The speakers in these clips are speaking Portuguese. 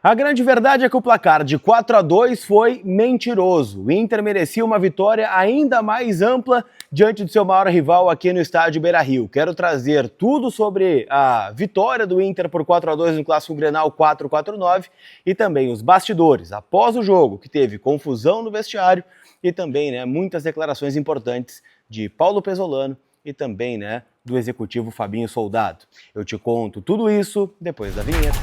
A grande verdade é que o placar de 4-2 foi mentiroso. O Inter merecia uma vitória ainda mais ampla diante do seu maior rival aqui no estádio Beira-Rio. Quero trazer tudo sobre a vitória do Inter por 4-2 no Clássico Grenal 4-4-9 e também os bastidores após o jogo, que teve confusão no vestiário e também muitas declarações importantes de Paulo Pesolano e também do executivo Fabinho Soldado. Eu te conto tudo isso depois da vinheta.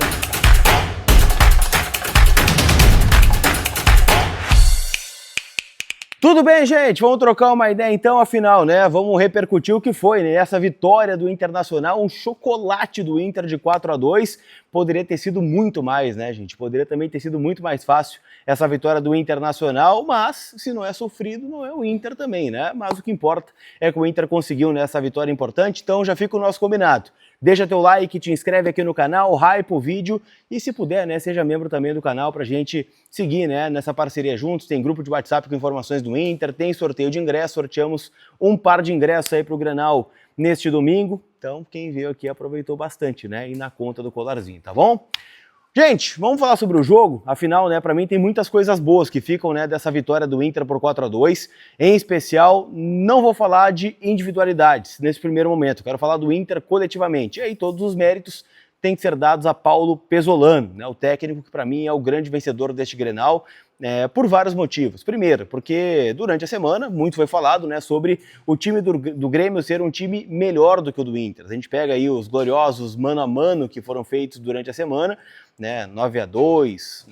Tudo bem, gente? Vamos trocar uma ideia então, afinal, Vamos repercutir o que foi, essa vitória do Internacional, um chocolate do Inter de 4-2. Poderia ter sido muito mais, gente? Poderia também ter sido muito mais fácil essa vitória do Internacional, mas se não é sofrido, não é o Inter também, Mas o que importa é que o Inter conseguiu essa vitória importante, então já fica o nosso combinado. Deixa teu like, te inscreve aqui no canal, hype o vídeo e se puder, seja membro também do canal pra gente seguir, nessa parceria juntos. Tem grupo de WhatsApp com informações do Inter, tem sorteio de ingressos, sorteamos um par de ingressos aí pro Grenal neste domingo. Então, quem veio aqui aproveitou bastante, E na conta do colarzinho, tá bom? Gente, vamos falar sobre o jogo, afinal, para mim tem muitas coisas boas que ficam, dessa vitória do Inter por 4-2, em especial, não vou falar de individualidades nesse primeiro momento, quero falar do Inter coletivamente, e aí todos os méritos têm que ser dados a Paulo Pesolano, o técnico que para mim é o grande vencedor deste Grenal, por vários motivos. Primeiro, porque durante a semana muito foi falado sobre o time do Grêmio ser um time melhor do que o do Inter. A gente pega aí os gloriosos mano a mano que foram feitos durante a semana, 9-2,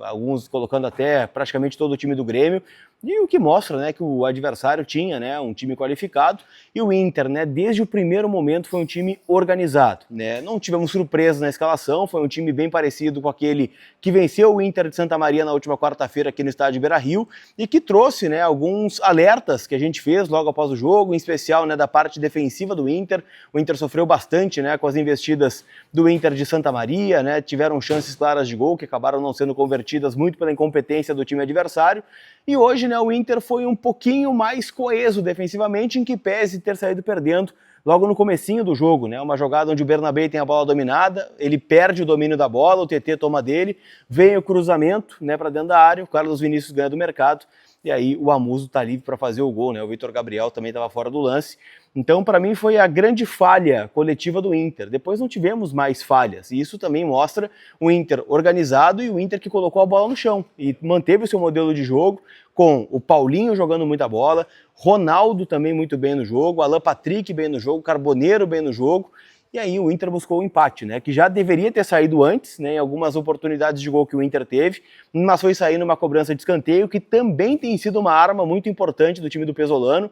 alguns colocando até praticamente todo o time do Grêmio, e o que mostra que o adversário tinha um time qualificado, e o Inter, desde o primeiro momento foi um time organizado. Não tivemos surpresa na escalação, foi um time bem parecido com aquele que venceu o Inter de Santa Maria na última quarta-feira aqui no estádio Beira-Rio, e que trouxe alguns alertas que a gente fez logo após o jogo, em especial da parte defensiva do Inter. O Inter sofreu bastante com as investidas do Inter de Santa Maria, tiveram chances claras de gol que acabaram não sendo convertidas muito pela incompetência do time adversário, e hoje o Inter foi um pouquinho mais coeso defensivamente, em que pese ter saído perdendo logo no comecinho do jogo, uma jogada onde o Bernabé tem a bola dominada, ele perde o domínio da bola, o TT toma dele, vem o cruzamento para dentro da área, o Carlos Vinícius ganha do mercado, e aí o Amuso tá livre para fazer o gol, o Vitor Gabriel também estava fora do lance. Então, para mim, foi a grande falha coletiva do Inter. Depois não tivemos mais falhas, e isso também mostra o Inter organizado e o Inter que colocou a bola no chão e manteve o seu modelo de jogo, com o Paulinho jogando muita bola, Ronaldo também muito bem no jogo, Alan Patrick bem no jogo, Carboneiro bem no jogo, e aí o Inter buscou o empate, que já deveria ter saído antes, em algumas oportunidades de gol que o Inter teve, mas foi sair numa cobrança de escanteio, que também tem sido uma arma muito importante do time do Pesolano.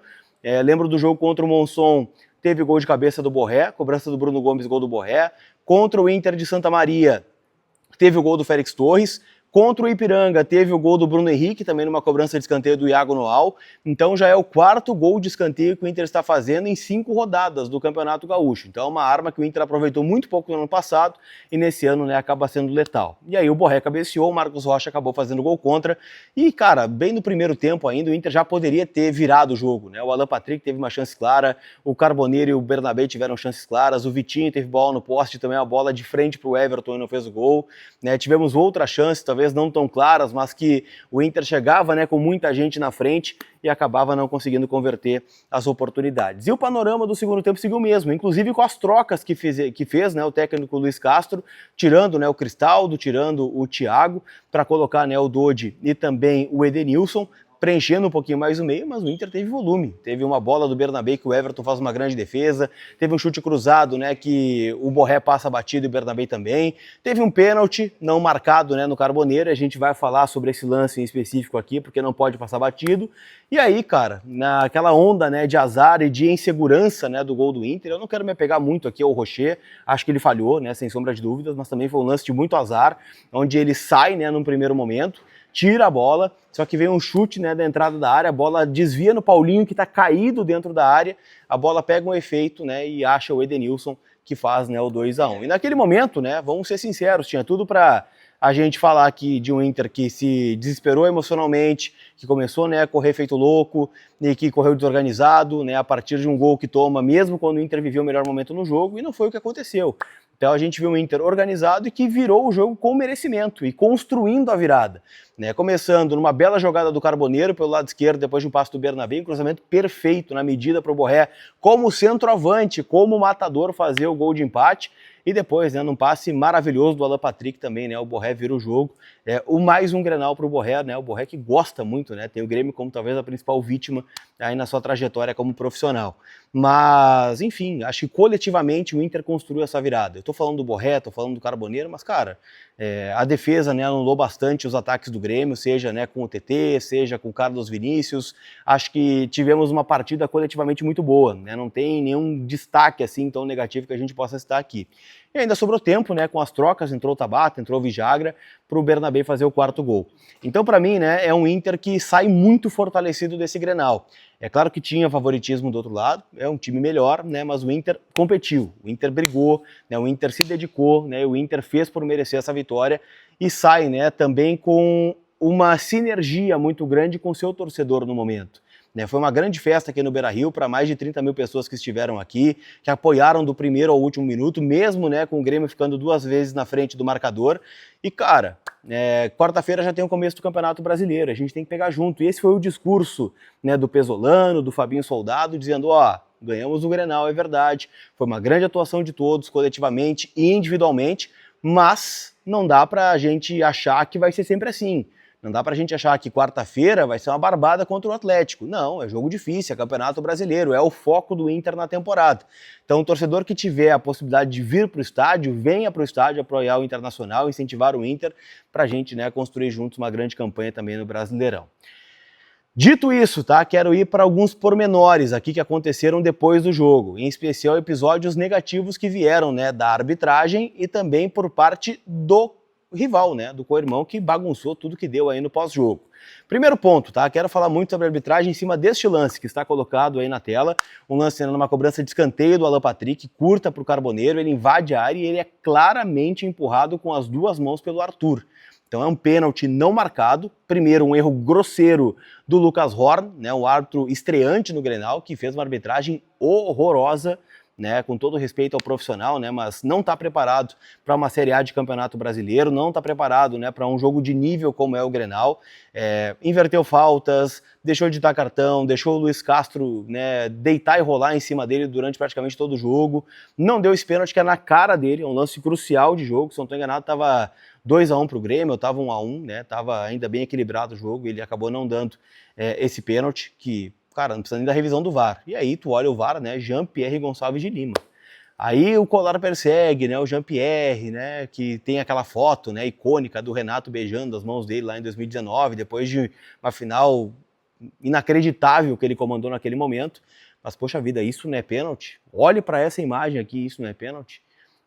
Lembro do jogo contra o Monson, teve gol de cabeça do Borré, cobrança do Bruno Gomes, gol do Borré. Contra o Inter de Santa Maria, teve o gol do Félix Torres. Contra o Ipiranga, teve o gol do Bruno Henrique, também numa cobrança de escanteio do Iago Noal. Então já é o quarto gol de escanteio que o Inter está fazendo em 5 rodadas do Campeonato Gaúcho. Então é uma arma que o Inter aproveitou muito pouco no ano passado e nesse ano acaba sendo letal. E aí o Borré cabeceou, o Marcos Rocha acabou fazendo gol contra. E, cara, bem no primeiro tempo ainda, o Inter já poderia ter virado o jogo. O Alan Patrick teve uma chance clara, o Carboneiro e o Bernabé tiveram chances claras, o Vitinho teve bola no poste, também a bola de frente para o Everton e não fez o gol. Tivemos outra chance, talvez não tão claras, mas que o Inter chegava com muita gente na frente e acabava não conseguindo converter as oportunidades. E o panorama do segundo tempo seguiu mesmo, inclusive com as trocas que fez o técnico Luiz Castro, tirando o Cristaldo, tirando o Thiago, para colocar o Dodi e também o Edenilson, preenchendo um pouquinho mais o meio, mas o Inter teve volume. Teve uma bola do Bernabé que o Everton faz uma grande defesa, teve um chute cruzado, que o Borré passa batido e o Bernabé também, teve um pênalti não marcado, no Carboneiro, a gente vai falar sobre esse lance em específico aqui, porque não pode passar batido. E aí, cara, naquela onda, de azar e de insegurança, do gol do Inter, eu não quero me apegar muito aqui ao Rocher, acho que ele falhou, sem sombra de dúvidas, mas também foi um lance de muito azar, onde ele sai, num primeiro momento, tira a bola, só que vem um chute da entrada da área, a bola desvia no Paulinho, que está caído dentro da área, a bola pega um efeito e acha o Edenilson, que faz o 2-1. E naquele momento, vamos ser sinceros, tinha tudo para a gente falar aqui de um Inter que se desesperou emocionalmente, que começou a correr feito louco e que correu desorganizado, a partir de um gol que toma, mesmo quando o Inter viveu o melhor momento no jogo, e não foi o que aconteceu. Então a gente viu um Inter organizado e que virou o jogo com merecimento e construindo a virada. Né, começando numa bela jogada do Carboneiro pelo lado esquerdo, depois de um passe do Bernabé, um cruzamento perfeito na medida para o Borré, como centroavante, como matador, fazer o gol de empate. E depois, né, num passe maravilhoso do Alan Patrick também, né, o Borré vira o jogo. O mais um Grenal para o Borré, né, o Borré que gosta muito, né, tem o Grêmio como talvez a principal vítima aí na sua trajetória como profissional. Mas, enfim, acho que coletivamente o Inter construiu essa virada. Eu tô falando do Borré, tô falando do Carboneiro, mas, cara, a defesa, né, anulou bastante os ataques do Grêmio, seja, né, com o TT, seja com o Carlos Vinícius. Acho que tivemos uma partida coletivamente muito boa, né, não tem nenhum destaque assim tão negativo que a gente possa citar aqui. E ainda sobrou tempo, né, com as trocas, entrou o Tabata, entrou o Vijagra, para o Bernabé fazer o quarto gol. Então, para mim, né, é um Inter que sai muito fortalecido desse Grenal. É claro que tinha favoritismo do outro lado, é um time melhor, né, mas o Inter competiu, o Inter brigou, né, o Inter se dedicou, né, o Inter fez por merecer essa vitória e sai, né, também com uma sinergia muito grande com o seu torcedor no momento. Foi uma grande festa aqui no Beira-Rio para mais de 30 mil pessoas que estiveram aqui, que apoiaram do primeiro ao último minuto, mesmo, né, com o Grêmio ficando 2 vezes na frente do marcador. E, cara, quarta-feira já tem o começo do Campeonato Brasileiro, a gente tem que pegar junto. E esse foi o discurso, né, do Pesolano, do Fabinho Soldado, dizendo, ganhamos o Grenal, é verdade, foi uma grande atuação de todos, coletivamente e individualmente, mas não dá para a gente achar que vai ser sempre assim. Não dá pra gente achar que quarta-feira vai ser uma barbada contra o Atlético. Não, é jogo difícil, é Campeonato Brasileiro, é o foco do Inter na temporada. Então o torcedor que tiver a possibilidade de vir pro estádio, venha pro estádio apoiar o Internacional, incentivar o Inter, pra gente, né, construir juntos uma grande campanha também no Brasileirão. Dito isso, tá, quero ir para alguns pormenores aqui que aconteceram depois do jogo, em especial episódios negativos que vieram, né, da arbitragem e também por parte do rival, né, do co-irmão que bagunçou tudo que deu aí no pós-jogo. Primeiro ponto, tá, quero falar muito sobre a arbitragem em cima deste lance que está colocado aí na tela, um lance numa cobrança de escanteio do Alan Patrick, curta para o Carboneiro, ele invade a área e ele é claramente empurrado com as 2 mãos pelo Arthur. Então é um pênalti não marcado, primeiro um erro grosseiro do Lucas Horn, né, um árbitro estreante no Grenal, que fez uma arbitragem horrorosa, né, com todo respeito ao profissional, né, mas não está preparado para uma Série A de Campeonato Brasileiro, não está preparado, né, para um jogo de nível como é o Grenal, inverteu faltas, deixou de dar cartão, deixou o Luiz Castro, né, deitar e rolar em cima dele durante praticamente todo o jogo, não deu esse pênalti que é na cara dele, é um lance crucial de jogo, se não estou enganado, estava 2-1 para o Grêmio, estava 1-1, né, estava ainda bem equilibrado o jogo, ele acabou não dando esse pênalti que, cara, não precisa nem da revisão do VAR. E aí tu olha o VAR, né, Jean-Pierre Gonçalves de Lima. Aí o Colar persegue, né, o Jean-Pierre, né, que tem aquela foto, né, icônica do Renato beijando as mãos dele lá em 2019, depois de uma final inacreditável que ele comandou naquele momento. Mas, poxa vida, isso não é pênalti? Olhe para essa imagem aqui, isso não é pênalti?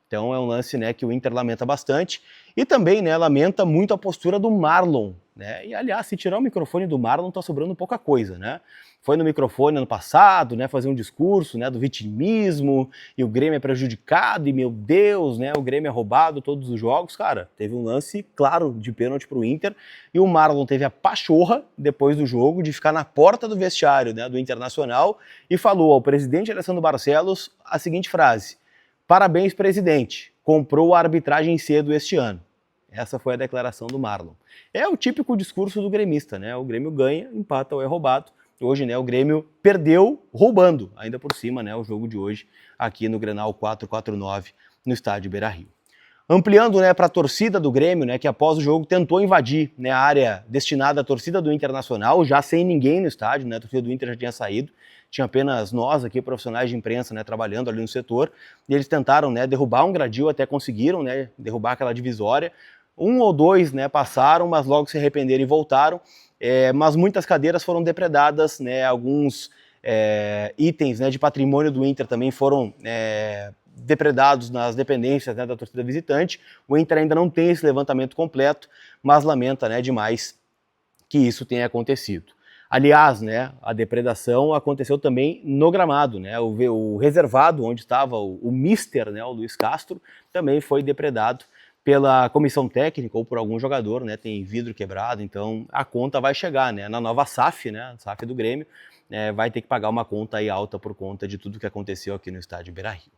Então é um lance, né, que o Inter lamenta bastante e também, né, lamenta muito a postura do Marlon, né? E aliás, se tirar o microfone do Marlon tá sobrando pouca coisa, né? Foi no microfone ano passado, né, fazer um discurso, né, do vitimismo e o Grêmio é prejudicado e meu Deus, né, o Grêmio é roubado todos os jogos, cara. Teve um lance claro de pênalti pro Inter e o Marlon teve a pachorra depois do jogo de ficar na porta do vestiário, né, do Internacional e falou ao presidente Alessandro Barcelos a seguinte frase: "Parabéns, presidente, comprou a arbitragem cedo este ano." Essa foi a declaração do Marlon. É o típico discurso do gremista, né? O Grêmio ganha, empata ou é roubado. Hoje, né, o Grêmio perdeu roubando, ainda por cima, né, o jogo de hoje aqui no Grenal 449 no estádio Beira-Rio. Ampliando, né, para a torcida do Grêmio, né, que após o jogo tentou invadir, né, a área destinada à torcida do Internacional, já sem ninguém no estádio, né, a torcida do Inter já tinha saído, tinha apenas nós aqui, profissionais de imprensa, né, trabalhando ali no setor, e eles tentaram, né, derrubar um gradil, até conseguiram, né, derrubar aquela divisória. 1 ou 2, né, passaram, mas logo se arrependeram e voltaram, mas muitas cadeiras foram depredadas, né, alguns itens, né, de patrimônio do Inter também foram depredados nas dependências, né, da torcida visitante. O Inter ainda não tem esse levantamento completo, mas lamenta, né, demais que isso tenha acontecido. Aliás, né, a depredação aconteceu também no gramado, né, o reservado onde estava o mister, né, o Luiz Castro, também foi depredado pela comissão técnica ou por algum jogador, né, tem vidro quebrado, então a conta vai chegar, né, na nova SAF, né, SAF do Grêmio, vai ter que pagar uma conta aí alta por conta de tudo que aconteceu aqui no estádio Beira-Rio.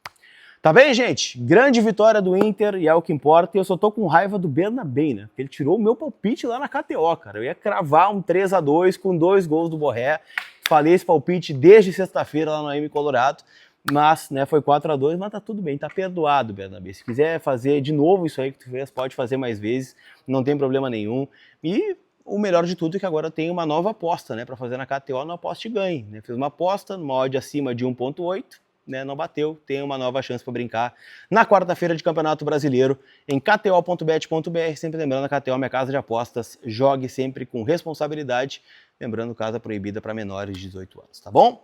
Tá bem, gente? Grande vitória do Inter e é o que importa. E eu só tô com raiva do Bernabé, né? Porque ele tirou o meu palpite lá na KTO, cara. Eu ia cravar um 3-2 com 2 gols do Borré. Falei esse palpite desde sexta-feira lá no AM Colorado. Mas, né, foi 4-2, mas tá tudo bem, tá perdoado, Bernabé. Se quiser fazer de novo isso aí que tu fez, pode fazer mais vezes, não tem problema nenhum. E o melhor de tudo é que agora tem uma nova aposta, né, para fazer na KTO, no Aposte e Ganhe. Né? Fiz uma aposta, numa odd acima de 1,8, né, não bateu, tem uma nova chance para brincar na quarta-feira de Campeonato Brasileiro em kto.bet.br, sempre lembrando, a KTO é minha casa de apostas, jogue sempre com responsabilidade, lembrando, casa proibida para menores de 18 anos, tá bom?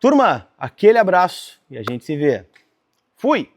Turma, aquele abraço e a gente se vê. Fui!